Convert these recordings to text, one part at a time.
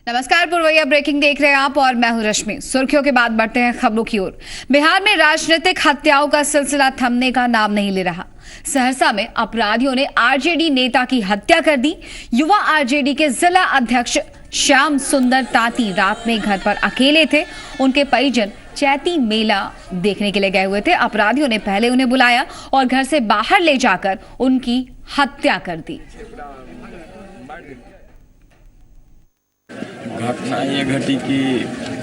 नमस्कार पुरवैया ब्रेकिंग देख रहे हैं आप और मैं हूं रश्मि। सुर्खियों के बाद बढ़ते हैं खबरों की ओर। बिहार में राजनीतिक हत्याओं का सिलसिला थमने का नाम नहीं ले रहा। सहरसा में अपराधियों ने आरजेडी नेता की हत्या कर दी। युवा आरजेडी के जिला अध्यक्ष श्याम सुंदर ताती रात में घर पर अकेले थे। उनके परिजन चैती मेला देखने के लिए गए हुए थे। अपराधियों ने पहले उन्हें बुलाया और घर से बाहर ले जाकर उनकी हत्या कर दी। घटना ये घटी कि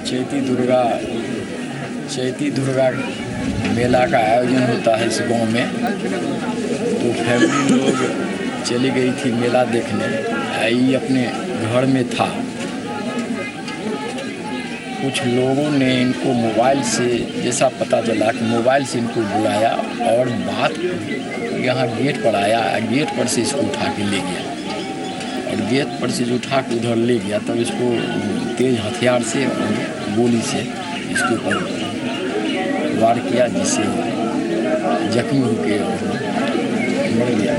चैती दुर्गा मेला का आयोजन होता है इस गांव में। तो फैमिली लोग चली गई थी मेला देखने। ये अपने घर में था। कुछ लोगों ने इनको मोबाइल से जैसा पता चला कि मोबाइल से इनको बुलाया और बात यहाँ गेट पर आया। गेट पर से इसको उठा के ले गया और गेट पर से जो उठा के उधर ले गया तब इसको तेज हथियार से और गोली से इसके ऊपर वार किया, जिससे जख्मी होकर मर गया।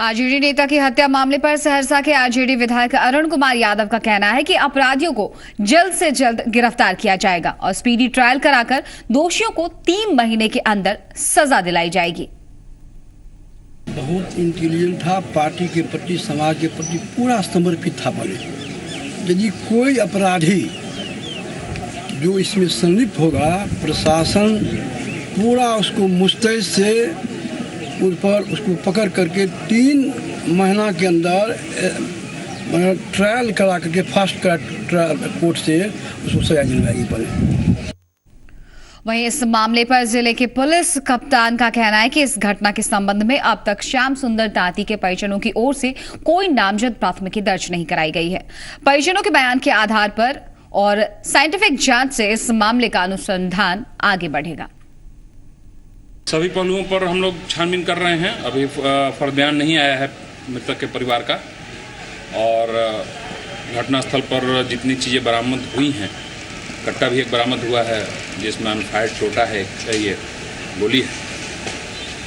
आरजेडी नेता की हत्या मामले पर सहरसा के आरजेडी विधायक अरुण कुमार यादव का कहना है कि अपराधियों को जल्द से जल्द गिरफ्तार किया जाएगा और स्पीडी ट्रायल कराकर दोषियों को 3 महीने के अंदर सजा दिलाई जाएगी। बहुत इंटेलिजेंट था, पार्टी के प्रति, समाज के प्रति पूरा समर्पित था। बने यदि कोई अपराधी जो इसमें संलिप्त होगा, प्रशासन पूरा उसको मुस्तैद से उस पर उसको पकड़ करके 3 महीना के अंदर ट्रायल करा करके फास्ट ट्रायल कोर्ट से उसको सजा दिलवाएगी पड़े। वहीं इस मामले पर जिले के पुलिस कप्तान का कहना है कि इस घटना के संबंध में अब तक श्याम सुंदर ताती के परिजनों की ओर से कोई नामजद प्राथमिकी दर्ज नहीं कराई गई है। परिजनों के बयान के आधार पर और साइंटिफिक जांच से इस मामले का अनुसंधान आगे बढ़ेगा। सभी पहलुओं पर हम लोग छानबीन कर रहे हैं। अभी फर्दयान नहीं आया है मृतक के परिवार का और घटनास्थल पर जितनी चीज़ें बरामद हुई हैं, कट्टा भी एक बरामद हुआ है जिसमें अनफायर्ड छोटा है, ये गोली है,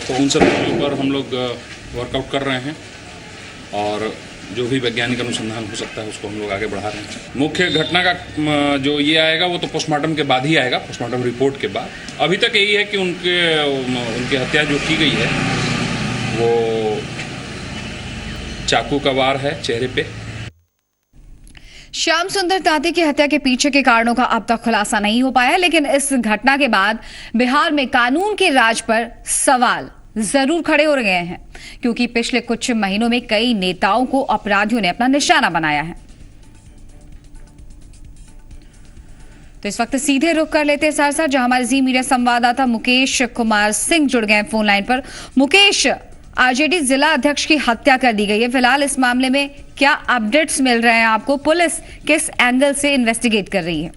तो उन सब चीज़ों पर हम लोग वर्कआउट कर रहे हैं और जो भी वैज्ञानिक अनुसंधान हो सकता है उसको हम लोग आगे बढ़ा रहे हैं। मुख्य घटना का जो ये आएगा वो तो पोस्टमार्टम के बाद ही आएगा, पोस्टमार्टम रिपोर्ट के बाद। अभी तक यही है कि उनकी हत्या जो की गई है वो चाकू का वार है चेहरे पे। श्याम सुंदर ताती की हत्या के पीछे के कारणों का अब तक खुलासा नहीं हो पाया, लेकिन इस घटना के बाद बिहार में कानून के राज पर सवाल जरूर खड़े हो गए हैं, क्योंकि पिछले कुछ महीनों में कई नेताओं को अपराधियों ने अपना निशाना बनाया है। तो इस वक्त सीधे रुख कर लेते हैं सहरसा, जहां हमारे जी मीडिया संवाददाता मुकेश कुमार सिंह जुड़ गए हैं फोन लाइन पर। मुकेश, आरजेडी जिला अध्यक्ष की हत्या कर दी गई है। फिलहाल इस मामले में क्या अपडेट्स मिल रहे हैं आपको? पुलिस किस एंगल से इन्वेस्टिगेट कर रही है?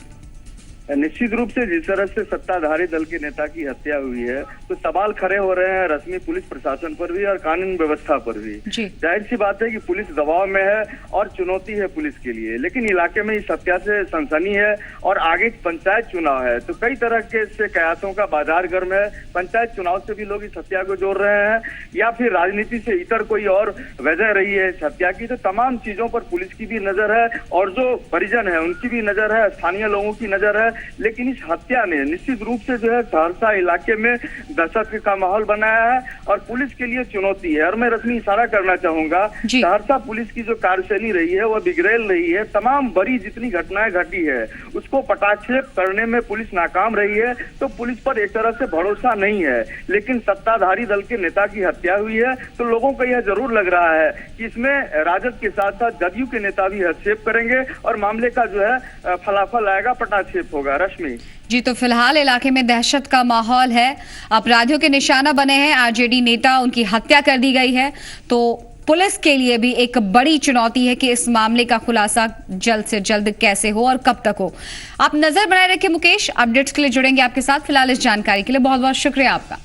निश्चित रूप से जिस तरह से सत्ताधारी दल के नेता की हत्या हुई है तो सवाल खड़े हो रहे हैं रश्मि पुलिस प्रशासन पर भी और कानून व्यवस्था पर भी। जाहिर सी बात है कि पुलिस दबाव में है और चुनौती है पुलिस के लिए, लेकिन इलाके में इस हत्या से सनसनी है और आगे पंचायत चुनाव है तो कई तरह के से कयासों का बाजार गर्म है। पंचायत चुनाव से भी लोग इस हत्या को जोड़ रहे हैं या फिर राजनीति से इतर कोई और वजह रही है इस हत्या की, तो तमाम चीजों पर पुलिस की भी नजर है और जो परिजन है उनकी भी नजर है, स्थानीय लोगों की नजर है। लेकिन इस हत्या ने निश्चित रूप से जो है सहरसा इलाके में दहशत का माहौल बनाया है और पुलिस के लिए चुनौती है। और मैं रश्मि इशारा करना चाहूंगा, सहरसा पुलिस की जो कार्यशैली रही है वह बिगड़ेल रही है। तमाम बड़ी जितनी घटनाएं घटी है उसको पटाक्षेप करने में पुलिस नाकाम रही है, तो पुलिस पर एक तरह से भरोसा नहीं है। लेकिन सत्ताधारी दल के नेता की हत्या हुई है तो लोगों को यह जरूर लग रहा है कि इसमें राजद के साथ साथ जदयू के नेता भी हस्तक्षेप करेंगे और मामले का जो है फलाफल आएगा, पटाक्षेप होगा। रश्मि जी, तो फिलहाल इलाके में दहशत का माहौल है, अपराधियों के निशाना बने हैं आरजेडी नेता, उनकी हत्या कर दी गई है। तो पुलिस के लिए भी एक बड़ी चुनौती है कि इस मामले का खुलासा जल्द से जल्द कैसे हो और कब तक हो। आप नजर बनाए रखें मुकेश, अपडेट्स के लिए जुड़ेंगे आपके साथ। फिलहाल इस जानकारी के लिए बहुत बहुत शुक्रिया आपका।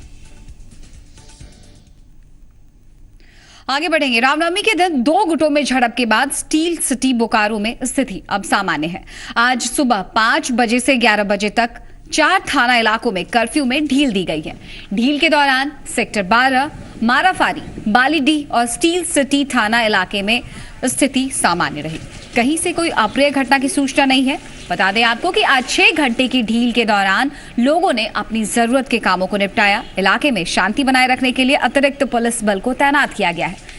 आगे बढ़ेंगे। रामनवमी के दिन 2 गुटों में झड़प के बाद स्टील सिटी बोकारो में स्थिति अब सामान्य है। आज सुबह 5 बजे से 11 बजे तक 4 थाना इलाकों में कर्फ्यू में ढील दी गई है। ढील के दौरान सेक्टर 12, माराफारी, बालीडीह और स्टील सिटी थाना इलाके में स्थिति सामान्य रही। कहीं से कोई अप्रिय घटना की सूचना नहीं है। बता दें आपको कि आज 6 घंटे की ढील के दौरान लोगों ने अपनी जरूरत के कामों को निपटाया। इलाके में शांति बनाए रखने के लिए अतिरिक्त पुलिस बल को तैनात किया गया है।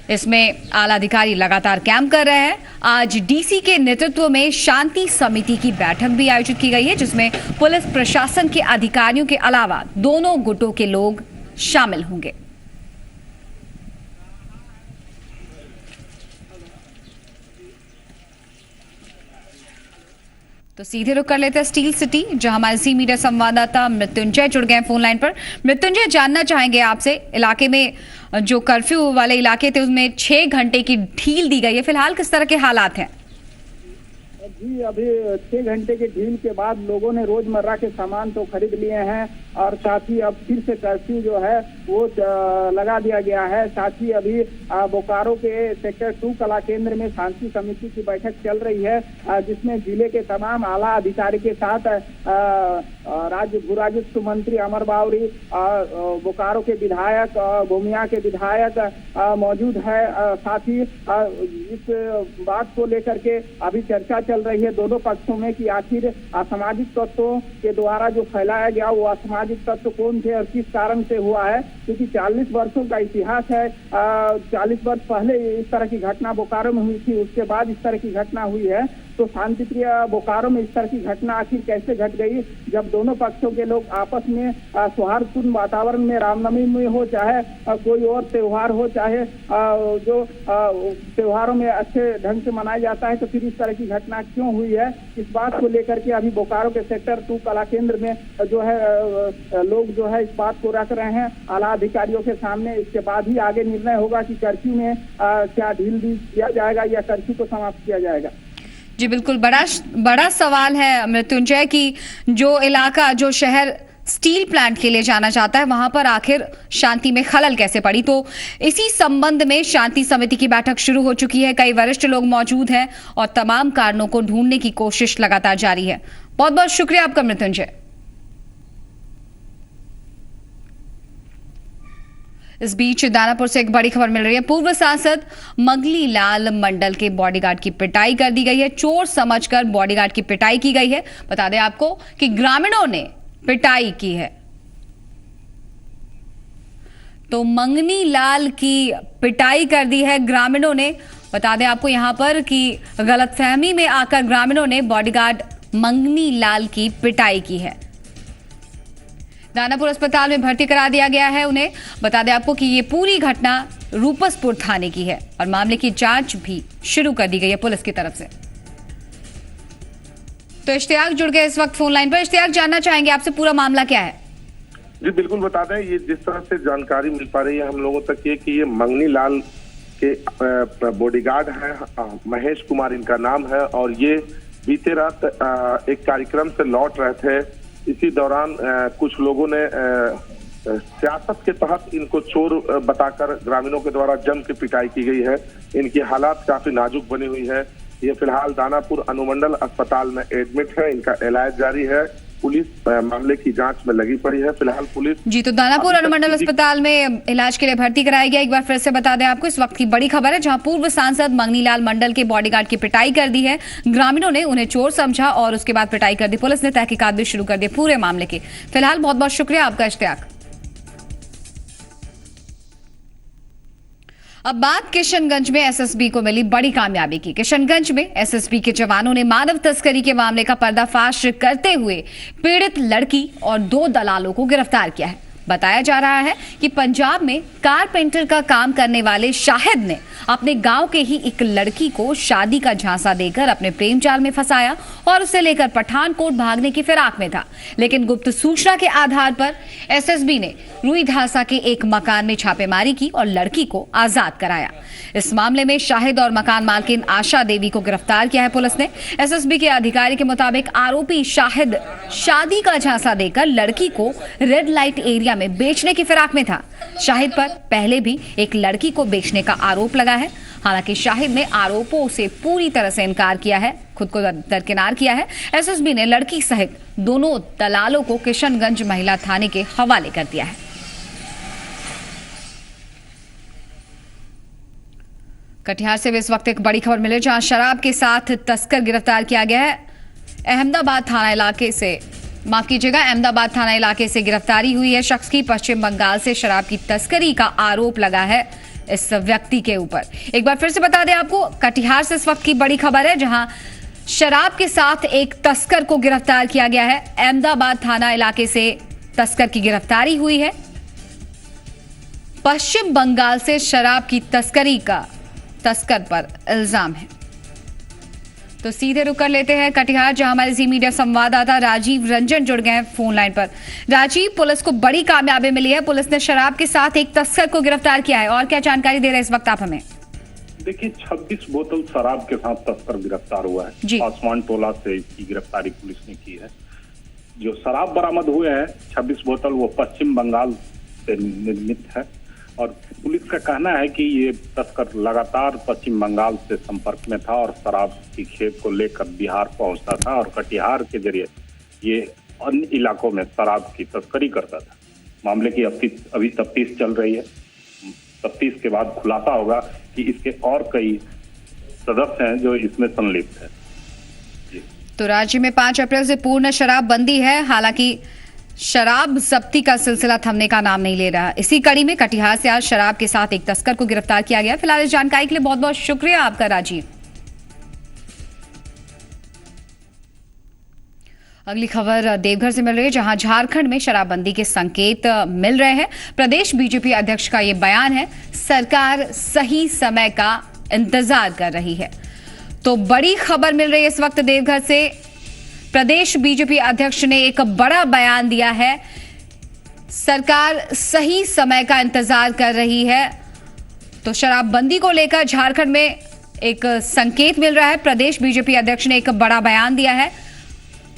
इसमें आला अधिकारी लगातार कैंप कर रहे हैं। आज डीसी के नेतृत्व में शांति समिति की बैठक भी आयोजित की गई है, जिसमें पुलिस प्रशासन के अधिकारियों के अलावा दोनों गुटों के लोग शामिल होंगे। तो सीधे रुक कर लेते हैं स्टील सिटी, जहां हमारे सी मीडिया संवाददाता मृत्युंजय जुड़ गए फोन लाइन पर। मृत्युंजय, जानना चाहेंगे आपसे, इलाके में जो कर्फ्यू वाले इलाके थे उसमें 6 घंटे की ढील दी गई है, फिलहाल किस तरह के हालात हैं? जी, अभी 6 घंटे के ढील के बाद लोगों ने रोजमर्रा के सामान तो खरीद लिए हैं और साथ ही अब फिर से कर्फ्यू जो है वो लगा दिया गया है। साथ ही अभी बोकारो के सेक्टर 2 कला केंद्र में शांति समिति की बैठक चल रही है, जिसमें जिले के तमाम आला अधिकारी के साथ राज्य भू राजस्व मंत्री अमर बावरी, बोकारो के विधायक, गोमिया के विधायक मौजूद है। साथ ही इस बात को लेकर के अभी चर्चा चल रही है दोनों पक्षों में कि आखिर असामाजिक तत्वों के द्वारा जो फैलाया गया वो असामाजिक तत्व कौन थे और किस कारण से हुआ है, क्योंकि 40 वर्षों का इतिहास है। 40 वर्ष पहले इस तरह की घटना बोकारो में हुई थी, उसके बाद इस तरह की घटना हुई है। तो शांतिप्रिय बोकारो में इस तरह की घटना आखिर कैसे घट गई, जब दोनों पक्षों के लोग आपस में सौहार्दपूर्ण वातावरण में, रामनवमी में हो चाहे कोई और त्योहार हो, चाहे जो त्योहारों में अच्छे ढंग से मनाया जाता है, तो फिर इस तरह की घटना क्यों हुई है, इस बात को लेकर के अभी बोकारो के सेक्टर 2 कला केंद्र में जो है लोग जो है इस बात को रख रहे हैं आला अधिकारियों के सामने। इसके बाद ही आगे निर्णय होगा कि कर्फ्यू में क्या ढील दिया जाएगा या कर्फ्यू को समाप्त किया जाएगा। जी बिल्कुल, बड़ा सवाल है मृत्युंजय कि जो इलाका, जो शहर स्टील प्लांट के लिए जाना चाहता है, वहां पर आखिर शांति में खलल कैसे पड़ी। तो इसी संबंध में शांति समिति की बैठक शुरू हो चुकी है। कई वरिष्ठ लोग मौजूद हैं और तमाम कारणों को ढूंढने की कोशिश लगातार जारी है। बहुत बहुत शुक्रिया आपका मृत्युंजय। इस बीच दानापुर से एक बड़ी खबर मिल रही है। पूर्व सांसद मंगली लाल मंडल के बॉडीगार्ड की पिटाई कर दी गई है। चोर समझकर बॉडीगार्ड की पिटाई की गई है। बता दें आपको कि ग्रामीणों ने पिटाई की है। तो मंगनी लाल की पिटाई कर दी है ग्रामीणों ने। बता दें आपको यहां पर कि गलतफहमी में आकर ग्रामीणों ने बॉडीगार्ड मंगनी लाल की पिटाई की है। दानापुर अस्पताल में भर्ती करा दिया गया है उन्हें। बता दें आपको कि ये पूरी घटना रूपसपुर थाने की है और मामले की जांच भी शुरू कर दी गई है पुलिस की तरफ से। तो इश्तियाक जुड़ गए इस वक्त फोन लाइन पर। इश्तियाक, जानना चाहेंगे आपसे पूरा मामला क्या है? जी बिल्कुल, बता दें, ये जिस तरह से जानकारी मिल पा रही है हम लोगों तक ये कि ये मंगनी लाल के बॉडीगार्ड है, महेश कुमार इनका नाम है, और ये बीते रात एक कार्यक्रम से लौट रहे थे। इसी दौरान कुछ लोगों ने सियासत के तहत इनको चोर बताकर ग्रामीणों के द्वारा जम के पिटाई की गई है। इनकी हालात काफी नाजुक बनी हुई है। ये फिलहाल दानापुर अनुमंडल अस्पताल में एडमिट है, इनका इलाज जारी है। पुलिस मामले की जांच में लगी पड़ी है। फिलहाल पुलिस जी, तो दानापुर अनुमंडल अस्पताल में इलाज के लिए भर्ती कराया गया। एक बार फिर से बता दें आपको, इस वक्त की बड़ी खबर है, जहां पूर्व सांसद मंगनीलाल मंडल के बॉडीगार्ड की पिटाई कर दी है। ग्रामीणों ने उन्हें चोर समझा और उसके बाद पिटाई कर दी। पुलिस ने तहकीकात भी शुरू कर दी पूरे मामले की। फिलहाल बहुत बहुत शुक्रिया आपका इश्तियाक। अब बात किशनगंज में एसएसबी को मिली बड़ी कामयाबी की। किशनगंज में एसएसबी के जवानों ने मानव तस्करी के मामले का पर्दाफाश करते हुए पीड़ित लड़की और 2 दलालों को गिरफ्तार किया है। बताया जा रहा है कि पंजाब में कारपेंटर का काम करने वाले शाहिद ने अपने गांव के ही एक लड़की को शादी का झांसा देकर अपने प्रेम जाल में फंसाया और उसे लेकर पठानकोट भागने की फिराक में था। लेकिन गुप्त सूचना के आधार पर एसएसबी ने रुईधासा के एक मकान में छापेमारी की और लड़की को आजाद कराया। इस मामले में शाहिद और मकान मालकिन आशा देवी को गिरफ्तार किया है पुलिस ने। एसएसबी के अधिकारी के मुताबिक आरोपी शाहिद शादी का झांसा देकर लड़की को रेड लाइट एरिया में बेचने की फिराक में था। शाहिद पर पहले भी एक लड़की को बेचने का आरोप लगा है। हालांकि शाहिद ने आरोपों से पूरी तरह से इनकार किया है, खुद को दरकिनार किया है। एसएसबी ने लड़की सहित दोनों दलालों को किशनगंज महिला थाने के हवाले कर दिया है। कटिहार से भी इस वक्त एक बड़ी खबर मिली जहां शराब के साथ तस्कर गिरफ्तार किया गया है। अहमदाबाद थाना इलाके से अहमदाबाद थाना इलाके से गिरफ्तारी हुई है। शख्स की पश्चिम बंगाल से शराब की तस्करी का आरोप लगा है इस व्यक्ति के ऊपर। एक बार फिर से बता दें आपको, कटिहार से इस वक्त की बड़ी खबर है जहां शराब के साथ एक तस्कर को गिरफ्तार किया गया है। अहमदाबाद थाना इलाके से तस्कर की गिरफ्तारी हुई है। पश्चिम बंगाल से शराब की तस्करी का तस्कर पर इल्जाम है। तो सीधे रुक कर लेते हैं कटिहार, जहां हमारे जी मीडिया संवाददाता राजीव रंजन जुड़ गए हैं फोन लाइन पर। राजीव, पुलिस को बड़ी कामयाबी मिली है। पुलिस ने शराब के साथ एक तस्कर को गिरफ्तार किया है, और क्या जानकारी दे रहे हैं इस वक्त आप हमें? देखिए, 26 बोतल शराब के साथ तस्कर गिरफ्तार हुआ है। आसमान टोला से इसकी गिरफ्तारी पुलिस ने की है। जो शराब बरामद हुए हैं 26 बोतल, वो पश्चिम बंगाल से निर्मित है और पुलिस का कहना है कि ये तस्कर लगातार पश्चिम बंगाल से संपर्क में था और शराब की खेप को लेकर बिहार पहुंचता था और कटिहार के जरिए ये अन्य इलाकों में शराब की तस्करी करता था। मामले की अभी तफ्तीश चल रही है। तफ्तीश के बाद खुलासा होगा कि इसके और कई सदस्य हैं जो इसमें संलिप्त हैं। तो राज्य में 5 अप्रैल से पूर्ण शराबबंदी है। हालांकि शराब जब्ती का सिलसिला थमने का नाम नहीं ले रहा। इसी कड़ी में कटिहार से आज शराब के साथ एक तस्कर को गिरफ्तार किया गया। फिलहाल इस जानकारी के लिए बहुत बहुत शुक्रिया आपका राजीव। अगली खबर देवघर से मिल रही है, जहां झारखंड में शराबबंदी के संकेत मिल रहे हैं। प्रदेश बीजेपी अध्यक्ष का यह बयान है, सरकार सही समय का इंतजार कर रही है। तो बड़ी खबर मिल रही है इस वक्त देवघर से। प्रदेश बीजेपी अध्यक्ष ने एक बड़ा बयान दिया है, सरकार सही समय का इंतजार कर रही है। तो शराबबंदी को लेकर झारखंड में एक संकेत मिल रहा है। प्रदेश बीजेपी अध्यक्ष ने एक बड़ा बयान दिया है।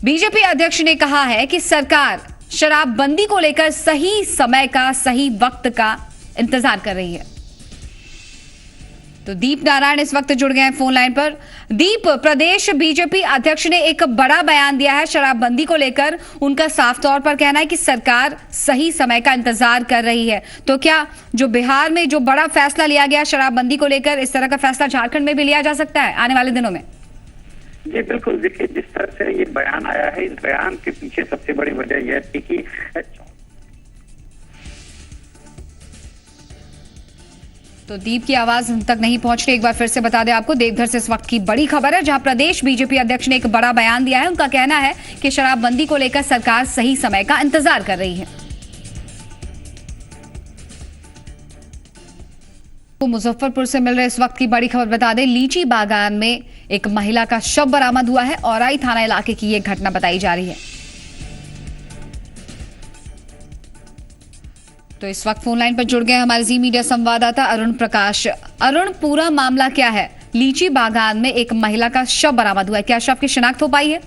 बीजेपी अध्यक्ष ने कहा है कि सरकार शराबबंदी को लेकर सही समय का, सही वक्त का इंतजार कर रही है। तो दीप नारायण इस वक्त जुड़ गए हैं फोन लाइन पर। दीप, प्रदेश बीजेपी अध्यक्ष ने एक बड़ा बयान दिया है शराबबंदी को लेकर। उनका साफ तौर पर कहना है कि सरकार सही समय का इंतजार कर रही है। तो क्या जो बिहार में जो बड़ा फैसला लिया गया शराबबंदी को लेकर, इस तरह का फैसला झारखंड में भी लिया जा सकता है आने वाले दिनों में? जी बिल्कुल। देखिए, जिस तरह से ये बयान आया है, इस बयान के पीछे सबसे बड़ी वजह यह थी कि तो दीप की आवाज हम तक नहीं पहुंच रही। एक बार फिर से बता दें आपको, देवघर से इस वक्त की बड़ी खबर है, जहां प्रदेश बीजेपी अध्यक्ष ने एक बड़ा बयान दिया है। उनका कहना है कि शराबबंदी को लेकर सरकार सही समय का इंतजार कर रही है। तो मुजफ्फरपुर से मिल रहे इस वक्त की बड़ी खबर बता दें, लीची बागान में एक महिला का शव बरामद हुआ है। औराई थाना इलाके की यह घटना बताई जा रही है। तो इस वक्त फोन लाइन पर जुड़ गए हमारे जी मीडिया संवाददाता अरुण प्रकाश। अरुण, पूरा मामला क्या है? लीची बागान में एक महिला का शव बरामद हुआ है, क्या शव की शिनाख्त हो पाई है?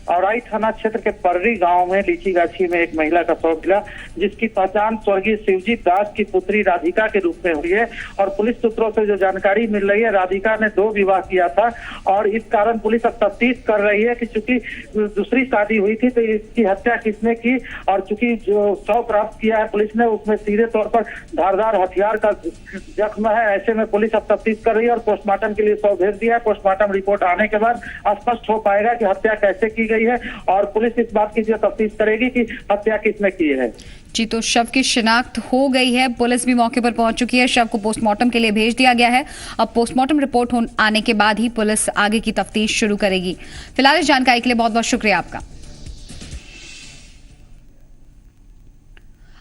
औराई थाना क्षेत्र के पर्री गांव में लीची गाछी में एक महिला का शव मिला, जिसकी पहचान स्वर्गीय शिवजीत दास की पुत्री राधिका के रूप में हुई है। और पुलिस सूत्रों से जो जानकारी मिल रही है, राधिका ने 2 विवाह किया था और इस कारण पुलिस अब तफ्तीश कर रही है कि चूंकि दूसरी शादी हुई थी तो इसकी हत्या किसने की। और चूंकि जो शव प्राप्त किया है पुलिस ने, उसमें सीधे तौर पर धारदार हथियार का जख्म है। ऐसे में पुलिस अब तफ्तीश कर रही है और पोस्टमार्टम के लिए शव भेज दिया है। पोस्टमार्टम रिपोर्ट आने के बाद स्पष्ट हो पाएगा कि हत्या कैसे की है और पुलिस इस बात की तफ्तीश करेगी कि हत्या किसने की है। जी, तो शव की शिनाख्त हो गई है, पुलिस भी मौके पर पहुंच चुकी है। शव को पोस्टमार्टम के लिए भेज दिया गया है। अब पोस्टमार्टम रिपोर्ट आने के बाद ही पुलिस आगे की तफ्तीश शुरू करेगी। फिलहाल इस जानकारी के लिए बहुत बहुत शुक्रिया आपका।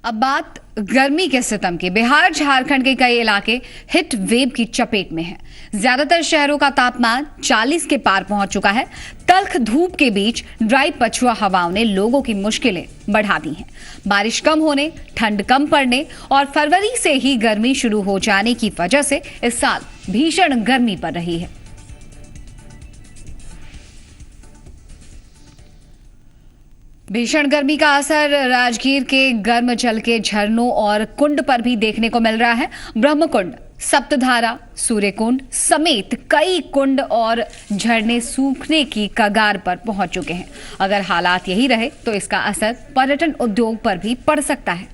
अब बात गर्मी के सितम की। बिहार झारखंड के कई इलाके हिट वेव की चपेट में हैं। ज्यादातर शहरों का तापमान 40 के पार पहुंच चुका है। तल्ख धूप के बीच ड्राई पछुआ हवाओं ने लोगों की मुश्किलें बढ़ा दी हैं। बारिश कम होने, ठंड कम पड़ने और फरवरी से ही गर्मी शुरू हो जाने की वजह से इस साल भीषण गर्मी पड़ रही है। भीषण गर्मी का असर राजगीर के गर्म जल के झरनों और कुंड पर भी देखने को मिल रहा है। ब्रह्मकुंड, सप्तधारा, सूर्यकुंड समेत कई कुंड और झरने सूखने की कगार पर पहुंच चुके हैं। अगर हालात यही रहे तो इसका असर पर्यटन उद्योग पर भी पड़ सकता है।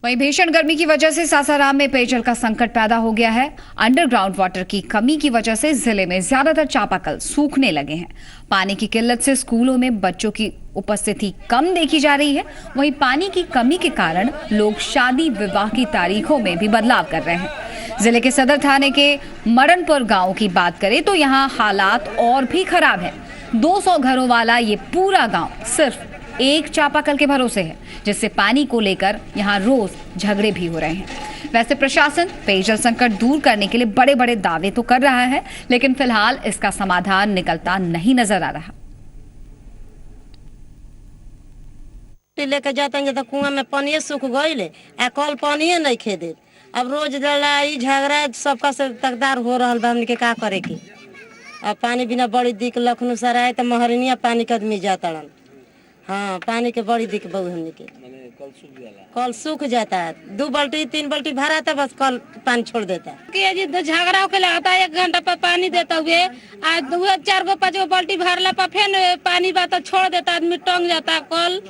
वहीं भीषण गर्मी की वजह से सासाराम में पेयजल का संकट पैदा हो गया है। अंडरग्राउंड वाटर की कमी की वजह से जिले में ज्यादातर चापाकल सूखने लगे हैं। पानी की किल्लत से स्कूलों में बच्चों की उपस्थिति कम देखी जा रही है। वहीं पानी की कमी के कारण लोग शादी विवाह की तारीखों में भी बदलाव कर रहे हैं। जिले के सदर थाने के मरणपुर गांव की बात करें तो यहाँ हालात और भी खराब है। 200 घरों वाला ये पूरा गांव सिर्फ एक चापाकल के भरोसे है, जिससे पानी को लेकर यहां रोज झगड़े भी हो रहे हैं। वैसे प्रशासन पेयजल संकट दूर करने के लिए बड़े बड़े दावे तो कर रहा है, लेकिन फिलहाल इसका समाधान निकलता नहीं नजर आ रहा। लेके जाते तो कुआं में पानी सूख गई, कल पानी नहीं खेदे। अब रोज लड़ाई झगड़ा सबका से तकदार हो रहा बा। हमने के का करे की? अब पानी बिना बड़ी दिक लखनऊ सराय तो महरनिया पानी के आदमी जाता। हाँ, पानी के बड़ी दिक्कत बहु हमने के कल सूख जाता है। 2 बाल्टी 3 बाल्टी भरा था, बस कल पानी छोड़ देता है। झगड़ा होके लगता है 1 घंटा पर पानी देता हुए आज 4-5 बाल्टी भरला पर फिर पानी बात छोड़ देता, आदमी टंग जाता। कल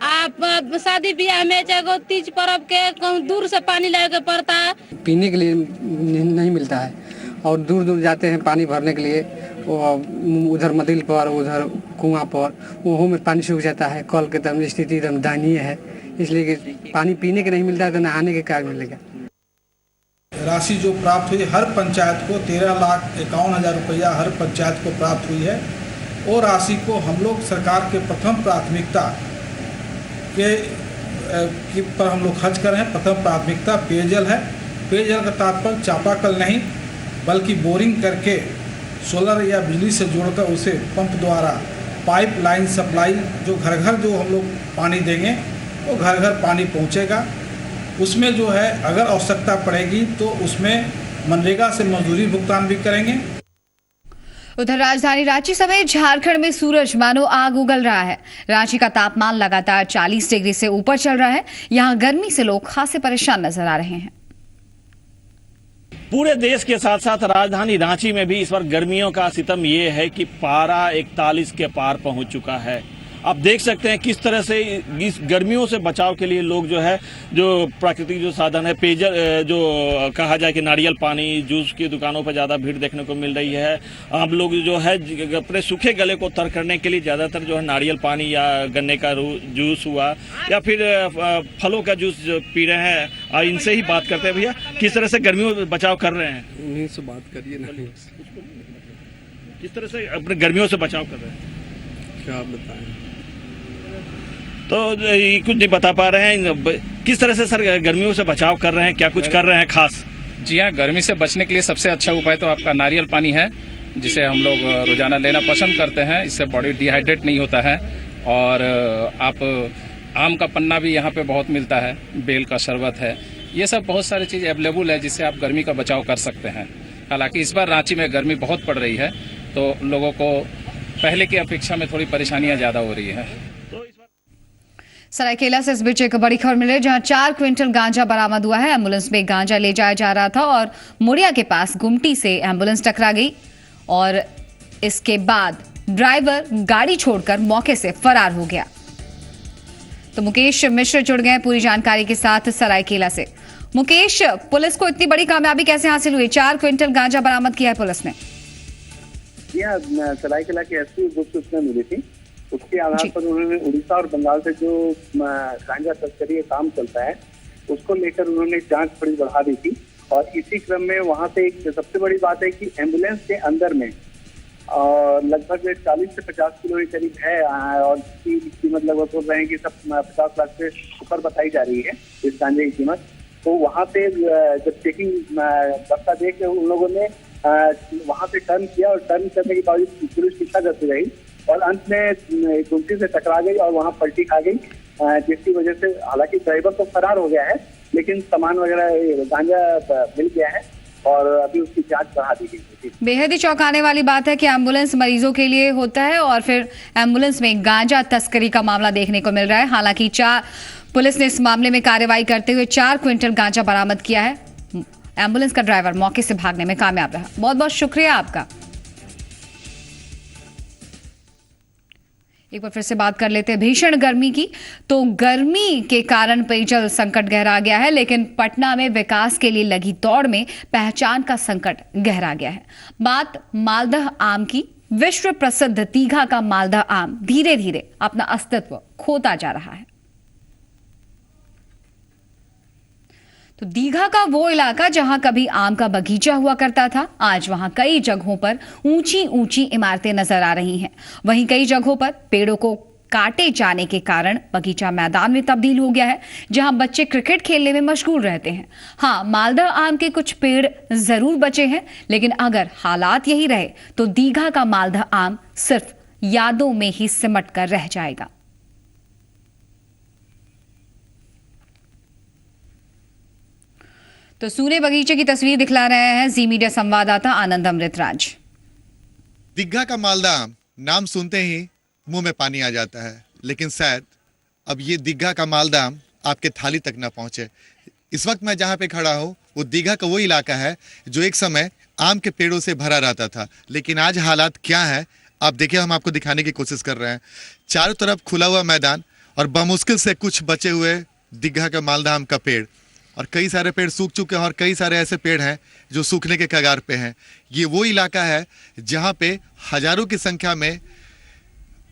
आप शादी ब्याह में चाहे तीज पर्व के कहूँ दूर से पानी लाके पड़ता है, पीने के लिए नहीं मिलता है और दूर दूर जाते हैं पानी भरने के लिए। उधर मदिल पर उधर कुआं पर वहाँ में पानी सूख जाता है। कल के तरह स्थिति एकदम दयनीय है, इसलिए कि पानी पीने के नहीं मिलता है तो नहाने के क्या मिलेगा। राशि जो प्राप्त हुई हर पंचायत को 13,51,000 रुपया हर पंचायत को प्राप्त हुई है। और राशि को हम लोग सरकार के प्रथम प्राथमिकता के पर हम लोग खर्च कर रहे हैं। प्रथम प्राथमिकता पेयजल है। पेयजल का तात्पर्य चापाकल नहीं बल्कि बोरिंग करके सोलर या बिजली से जोड़कर उसे पंप द्वारा पाइप लाइन सप्लाई जो घर घर जो हम लोग पानी देंगे वो घर घर पानी पहुंचेगा। उसमें जो है अगर आवश्यकता पड़ेगी तो उसमें मनरेगा से मजदूरी भुगतान भी करेंगे। उधर राजधानी रांची समेत झारखंड में सूरज मानो आग उगल रहा है। रांची का तापमान लगातार 40 डिग्री से ऊपर चल रहा है। यहां गर्मी से लोग खासे परेशान नजर आ रहे हैं। पूरे देश के साथ साथ राजधानी रांची में भी इस बार गर्मियों का सितम ये है कि पारा 41 के पार पहुंच चुका है। आप देख सकते हैं किस तरह से इस गर्मियों से बचाव के लिए लोग जो है जो प्राकृतिक जो साधन है पेयजल जो कहा जाए कि नारियल पानी जूस की दुकानों पर ज़्यादा भीड़ देखने को मिल रही है। आप लोग जो है अपने सूखे गले को तर करने के लिए ज़्यादातर जो है नारियल पानी या गन्ने का जूस हुआ या फिर फलों का जूस पी रहे हैं। और इनसे ही बात करते हैं भैया, किस तरह से गर्मियों में बचाव कर रहे हैं? उन्हीं से बात करिए ना। किस तरह से अपने गर्मियों से बचाव कर रहे हैं? क्या बताएं, तो कुछ नहीं बता पा रहे हैं। किस तरह से सर गर्मियों से बचाव कर रहे हैं, क्या कुछ कर रहे हैं खास? जी हाँ, गर्मी से बचने के लिए सबसे अच्छा उपाय तो आपका नारियल पानी है, जिसे हम लोग रोजाना लेना पसंद करते हैं। इससे बॉडी डिहाइड्रेट नहीं होता है। और आप आम का पन्ना भी यहाँ पे बहुत मिलता है, बेल का शरबत है, ये सब बहुत सारी चीज़ अवेलेबल है जिससे आप गर्मी का बचाव कर सकते हैं। हालांकि इस बार रांची में गर्मी बहुत पड़ रही है तो लोगों को पहले की अपेक्षा में थोड़ी परेशानियाँ ज़्यादा हो रही है। सरायकेला से इस बीच एक बड़ी खबर मिली जहां 4 क्विंटल गांजा बरामद हुआ है। एम्बुलेंस में गांजा ले जाया जा रहा था और मुड़िया के पास गुमटी से एम्बुलेंस टकरा गई और इसके बाद ड्राइवर गाड़ी छोड़कर मौके से फरार हो गया। तो मुकेश मिश्र जुड़ गए पूरी जानकारी के साथ सरायकेला से। मुकेश, पुलिस को इतनी बड़ी कामयाबी कैसे हासिल हुई? 4 क्विंटल गांजा बरामद किया है पुलिस ने। सरायकेला की एसपी गुप्त सूचना मिली थी, उसके आधार पर उन्होंने उड़ीसा और बंगाल से जो गांजा तस्करी का काम चलता है उसको लेकर उन्होंने जांच थोड़ी बढ़ा दी थी। और इसी क्रम में वहां से एक सबसे बड़ी बात है कि एम्बुलेंस के अंदर में लगभग 40 से 50 किलो के करीब है और इसकी कीमत लगभग बोल रहे हैं कि सब 50 लाख से ऊपर बताई जा रही है इस गांजे की कीमत। तो वहां से जब चेकिंग बस्ता देख उन लोगों ने वहां से टर्न किया और टर्न करने के बावजूद पुलिस पीछा करती रही और अंत में गुमटी से टकरा गई और वहां पलटी खा गई, जिसकी वजह से हालांकि ड्राइवर तो फरार हो गया है लेकिन सामान वगैरह गांजा मिल गया है और अभी उसकी जांच बढ़ा दी गई। बेहद ही चौंकाने वाली बात है कि एम्बुलेंस मरीजों के लिए होता है और फिर एम्बुलेंस में गांजा तस्करी का मामला देखने को मिल रहा है। हालांकि पुलिस ने इस मामले में कार्रवाई करते हुए 4 क्विंटल गांजा बरामद किया है। एम्बुलेंस का ड्राइवर मौके से भागने में कामयाब रहा। बहुत बहुत शुक्रिया आपका। एक बार फिर से बात कर लेते हैं भीषण गर्मी की। तो गर्मी के कारण पेयजल संकट गहरा गया है, लेकिन पटना में विकास के लिए लगी दौड़ में पहचान का संकट गहरा गया है। बात मालदह आम की। विश्व प्रसिद्ध दीघा का मालदह आम धीरे धीरे अपना अस्तित्व खोता जा रहा है। तो दीघा का वो इलाका जहां कभी आम का बगीचा हुआ करता था, आज वहां कई जगहों पर ऊंची ऊंची इमारतें नजर आ रही हैं। वहीं कई जगहों पर पेड़ों को काटे जाने के कारण बगीचा मैदान में तब्दील हो गया है, जहां बच्चे क्रिकेट खेलने में मशगूल रहते हैं। हाँ, मालदह आम के कुछ पेड़ जरूर बचे हैं, लेकिन अगर हालात यही रहे तो दीघा का मालदह आम सिर्फ यादों में ही सिमट कर रह जाएगा। तो सूने बगीचे की तस्वीर दिखला रहे हैं जी मीडिया संवाददाता आनंद अमृतराज। दीघा का मालदह आम नाम सुनते ही मुंह में पानी आ जाता है, लेकिन शायद अब ये दीघा का मालदह आम आपके थाली तक ना पहुंचे। इस वक्त मैं जहां पे खड़ा हूं वो दीघा का वो इलाका है जो एक समय आम के पेड़ों से भरा रहता था, लेकिन आज हालात क्या है आप देखिए, हम आपको दिखाने की कोशिश कर रहे हैं। चारों तरफ खुला हुआ मैदान और बमुश्किल से कुछ बचे हुए दीघा का मालदह आम का पेड़, और कई सारे पेड़ सूख चुके हैं और कई सारे ऐसे पेड़ हैं जो सूखने के कगार पे हैं। ये वो इलाका है जहां पे हजारों की संख्या में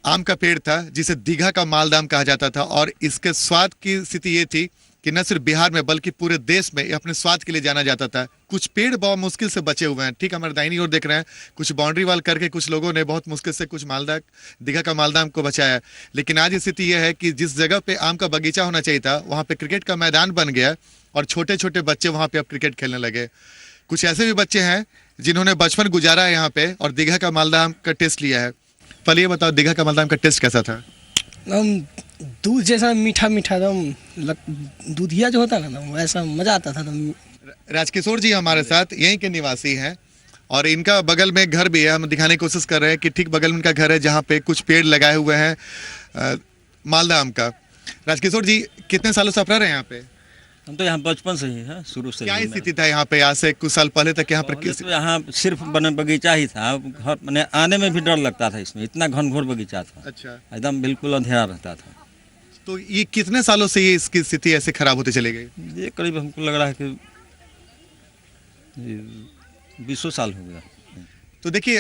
आम का पेड़ था जिसे दीघा का मालदह आम कहा जाता था, और इसके स्वाद की स्थिति ये थी कि न सिर्फ बिहार में बल्कि पूरे देश में अपने स्वाद के लिए जाना जाता था। कुछ पेड़ बहुत मुश्किल से बचे हुए हैं, ठीक हमारे दाहिनी ओर देख रहे हैं, कुछ बाउंड्री वाल करके कुछ लोगों ने बहुत मुश्किल से कुछ मालदह दीघा का मालदह आम को बचाया। लेकिन आज स्थिति यह है कि जिस जगह पे आम का बगीचा होना चाहिए था वहाँ पे क्रिकेट का मैदान बन गया और छोटे छोटे बच्चे वहाँ पे अब क्रिकेट खेलने लगे। कुछ ऐसे भी बच्चे हैं जिन्होंने बचपन गुजारा है यहाँ पे और दीघा का मालदह आम का टेस्ट लिया है। पहले ये बताओ, दीघा का मालदह आम का टेस्ट कैसा था? दूध जैसा मीठा मीठा एकदम, दूधिया जो होता ना वैसा मजा आता था। राजकिशोर जी हमारे साथ यहीं के निवासी हैं और इनका बगल में घर भी है। हम दिखाने की कोशिश कर रहे हैं कि ठीक बगल में उनका घर है जहाँ पे कुछ पेड़ लगाए हुए हैं मालदह आम का। राजकिशोर जी, कितने सालों से आप रह रहे हैं यहाँ पे? हम तो यहाँ बचपन से ही है, शुरू से। क्या स्थिति था यहाँ पे आज से कुछ साल पहले तक? यहाँ पर तो यहाँ सिर्फ बगीचा ही था, घर मैंने आने में भी डर लगता था, इसमें इतना घनघोर बगीचा था। अच्छा। एकदम बिल्कुल अंधेरा रहता था। तो ये कितने सालों से ये इसकी स्थिति ऐसे खराब होती चली गई? ये करीब हमको लग रहा है कि 20 साल हो गया। तो देखिए,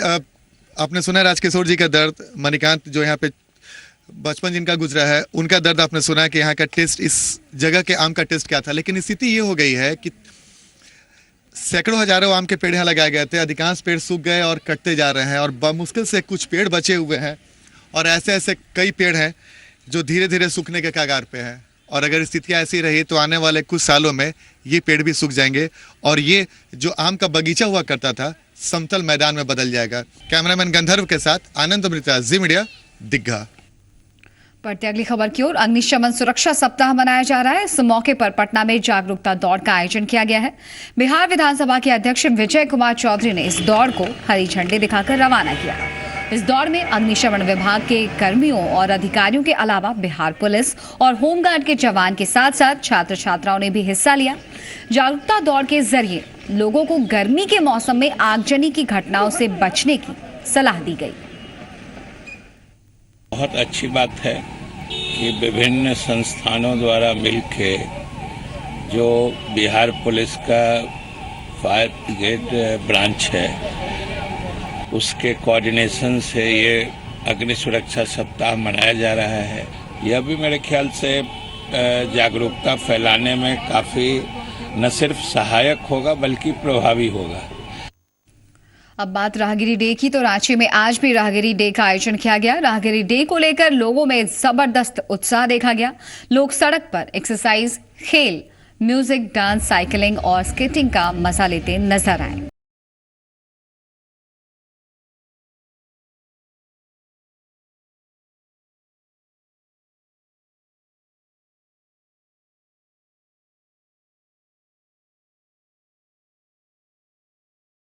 आपने सुना राजकिशोर जी का दर्द, मणिकांत जो यहाँ पे बचपन जिनका गुजरा है उनका दर्द आपने सुना कि यहाँ का टेस्ट, इस जगह के आम का टेस्ट क्या था। लेकिन स्थिति ये हो गई है कि सैकड़ों हजारों आम के पेड़ यहाँ लगाए गए थे, अधिकांश पेड़ सूख गए और कटते जा रहे हैं और बमुश्किल से कुछ पेड़ बचे हुए हैं, और ऐसे ऐसे कई पेड़ हैं जो धीरे धीरे सूखने के कगार पे हैं। और अगर स्थितियाँ ऐसी रही तो आने वाले कुछ सालों में ये पेड़ भी सूख जाएंगे और ये जो आम का बगीचा हुआ करता था समतल मैदान में बदल जाएगा। कैमरामैन गंधर्व के साथ आनंद अमृता, जी मीडिया, दीघा। बढ़ते अगली खबर की ओर। अग्निशमन सुरक्षा सप्ताह मनाया जा रहा है। इस मौके पर पटना में जागरूकता दौड़ का आयोजन किया गया है। बिहार विधानसभा के अध्यक्ष विजय कुमार चौधरी ने इस दौड़ को हरी झंडी दिखाकर रवाना किया। इस दौड़ में अग्निशमन विभाग के कर्मियों और अधिकारियों के अलावा बिहार पुलिस और होमगार्ड के जवान के साथ साथ छात्र छात्राओं ने भी हिस्सा लिया। जागरूकता दौड़ के जरिए लोगों को गर्मी के मौसम में आगजनी की घटनाओं से बचने की सलाह दी गई। बहुत अच्छी बात है कि विभिन्न संस्थानों द्वारा मिलकर जो बिहार पुलिस का फायर ब्रिगेड ब्रांच है उसके कोऑर्डिनेशन से ये अग्नि सुरक्षा सप्ताह मनाया जा रहा है। यह भी मेरे ख्याल से जागरूकता फैलाने में काफ़ी न सिर्फ सहायक होगा बल्कि प्रभावी होगा। अब बात राहगिरी डे की, तो रांची में आज भी राहगिरी डे का आयोजन किया गया। राहगिरी डे को लेकर लोगों में जबरदस्त उत्साह देखा गया। लोग सड़क पर एक्सरसाइज, खेल, म्यूजिक, डांस, साइकिलिंग और स्केटिंग का मजा लेते नजर आए।